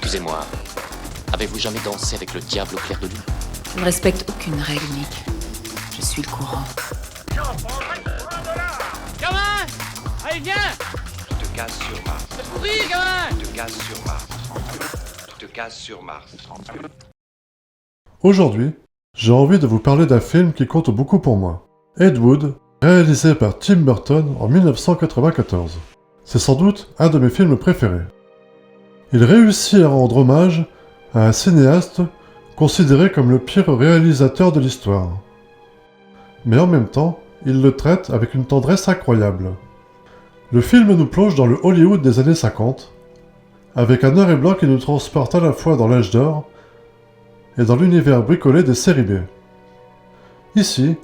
Excusez-moi, avez-vous jamais dansé avec le diable au clair de lune? Je ne respecte aucune règle, Nick. Je suis le courant. Gamin! Allez, viens! Tu te casses sur Mars. Oui, gamin! Tu te casses sur Mars. Tu te casses sur Mars. Aujourd'hui, j'ai envie de vous parler d'un film qui compte beaucoup pour moi. Ed Wood, réalisé par Tim Burton en 1994. C'est sans doute un de mes films préférés. Il réussit à rendre hommage à un cinéaste considéré comme le pire réalisateur de l'histoire. Mais en même temps, il le traite avec une tendresse incroyable. Le film nous plonge dans le Hollywood des années 50, avec un noir et blanc qui nous transporte à la fois dans l'âge d'or et dans l'univers bricolé des séries B. Ici,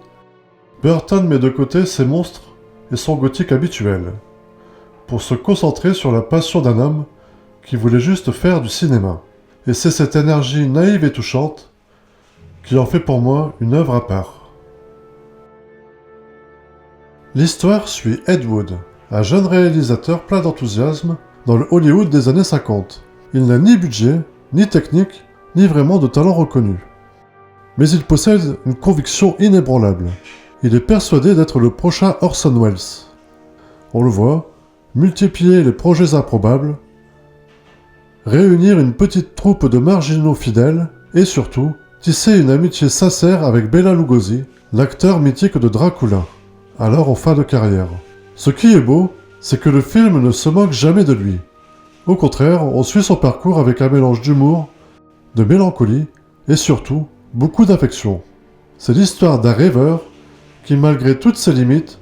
Burton met de côté ses monstres et son gothique habituel, pour se concentrer sur la passion d'un homme qui voulait juste faire du cinéma. Et c'est cette énergie naïve et touchante qui en fait pour moi une œuvre à part. L'histoire suit Ed Wood, un jeune réalisateur plein d'enthousiasme dans le Hollywood des années 50. Il n'a ni budget, ni technique, ni vraiment de talent reconnu. Mais il possède une conviction inébranlable. Il est persuadé d'être le prochain Orson Welles. On le voit, multiplier les projets improbables, réunir une petite troupe de marginaux fidèles et surtout, tisser une amitié sincère avec Bela Lugosi, l'acteur mythique de Dracula, alors en fin de carrière. Ce qui est beau, c'est que le film ne se moque jamais de lui. Au contraire, on suit son parcours avec un mélange d'humour, de mélancolie et surtout, beaucoup d'affection. C'est l'histoire d'un rêveur qui, malgré toutes ses limites,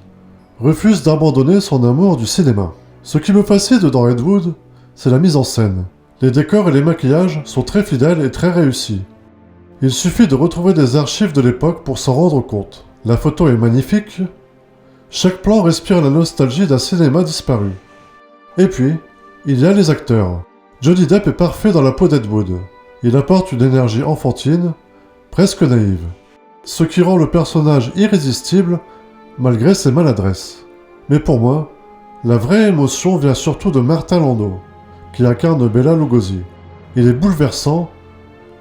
refuse d'abandonner son amour du cinéma. Ce qui me fascine dans Ed Wood, c'est la mise en scène. Les décors et les maquillages sont très fidèles et très réussis. Il suffit de retrouver des archives de l'époque pour s'en rendre compte. La photo est magnifique. Chaque plan respire la nostalgie d'un cinéma disparu. Et puis, il y a les acteurs. Johnny Depp est parfait dans la peau d'Ed Wood. Il apporte une énergie enfantine, presque naïve. Ce qui rend le personnage irrésistible malgré ses maladresses. Mais pour moi, la vraie émotion vient surtout de Martin Landau, qui incarne Bela Lugosi. Il est bouleversant,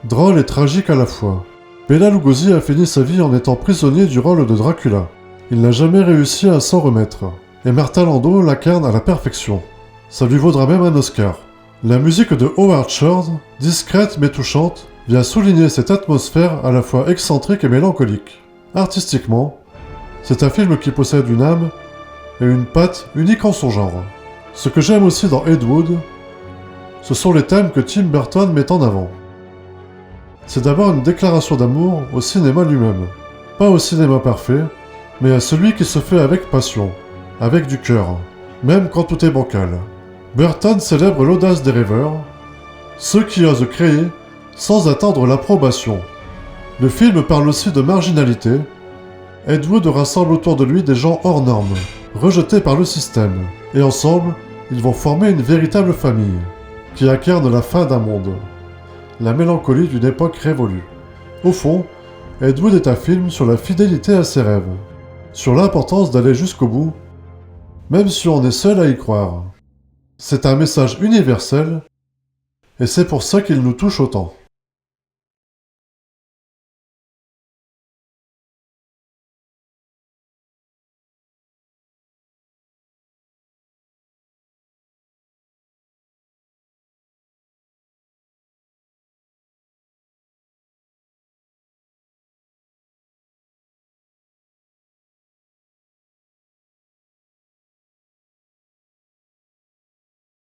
drôle et tragique à la fois. Bela Lugosi a fini sa vie en étant prisonnier du rôle de Dracula. Il n'a jamais réussi à s'en remettre. Et Martin Landau l'incarne à la perfection. Ça lui vaudra même un Oscar. La musique de Howard Shore, discrète mais touchante, vient souligner cette atmosphère à la fois excentrique et mélancolique. Artistiquement, c'est un film qui possède une âme et une patte unique en son genre. Ce que j'aime aussi dans Ed Wood, ce sont les thèmes que Tim Burton met en avant. C'est d'abord une déclaration d'amour au cinéma lui-même. Pas au cinéma parfait, mais à celui qui se fait avec passion, avec du cœur, même quand tout est bancal. Burton célèbre l'audace des rêveurs, ceux qui osent créer sans attendre l'approbation. Le film parle aussi de marginalité. Ed Wood rassemble autour de lui des gens hors normes, rejetés par le système, et ensemble, ils vont former une véritable famille, qui incarne la fin d'un monde, la mélancolie d'une époque révolue. Au fond, Ed Wood est un film sur la fidélité à ses rêves, sur l'importance d'aller jusqu'au bout, même si on est seul à y croire. C'est un message universel, et c'est pour ça qu'il nous touche autant.